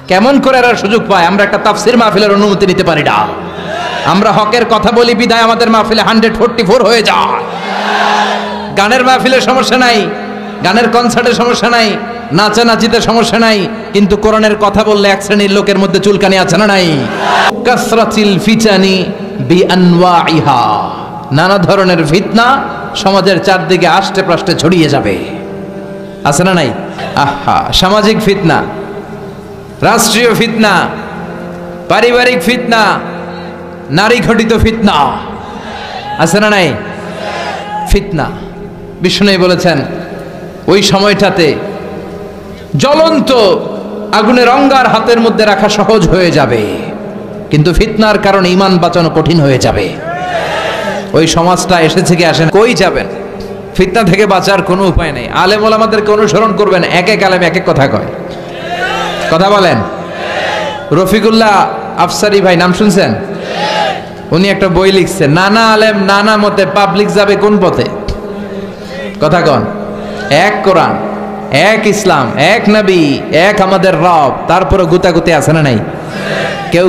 কেমন করে এরা সুযোগ পায়? আমরা একটা তাফসির মাহফিলের অনুমতি নিতে পারি না। আমরা হকের কথা বলি বিদায় আমাদের মাহফিলে 144 হয়ে যায়। গানের মাহফিলে সমস্যা নাই, গানের কনসার্টে সমস্যা নাই, নাচানাচিতে সমস্যা নাই, কিন্তু কোরআনের কথা বললে এক শ্রেণীর লোকের মধ্যে চুলকানি আছে না নাই? কাসরাতিল ফিতানি বিআনওয়াইহা, নানা ধরনের ফিতনা সমাজের চারদিকে আষ্টে প্রাষ্টে ছড়িয়ে যাবে, আছে না নাই? আহা, সামাজিক ফিতনা, রাষ্ট্রীয় ফিতনা, পারিবারিক ফিতনা, নারী ঘটিত ফিতনা, আছে না নাই? ফিতনা বিষ্ণু বলেছেন ওই সময়টাতে জ্বলন্ত আগুনের অঙ্গার হাতের মধ্যে রাখা সহজ হয়ে যাবে, কিন্তু ফিতনার কারণে ঈমান বাঁচানো কঠিন হয়ে যাবে। ওই সমাজটা এসেছে কি আসেন? কই যাবেন? ফিতনা থেকে বাঁচার কোনো উপায় নেই। আলেম ওলামাদেরকে অনুসরণ করবেন, এক এক আলেম এক এক কথা কয়। কথা বলেন। রফিকুল্লাহ আফসারি ভাই নাম শুনছেন? উনি একটা বই লিখছেন, নানা আলেম নানা মতে, পাবলিক যাবে কোন পথে? কথা কন। এক কোরআন, এক ইসলাম, এক নবী, এক আমাদের রব, তারপরে গুতাগুতি আছে না নাই? কেউ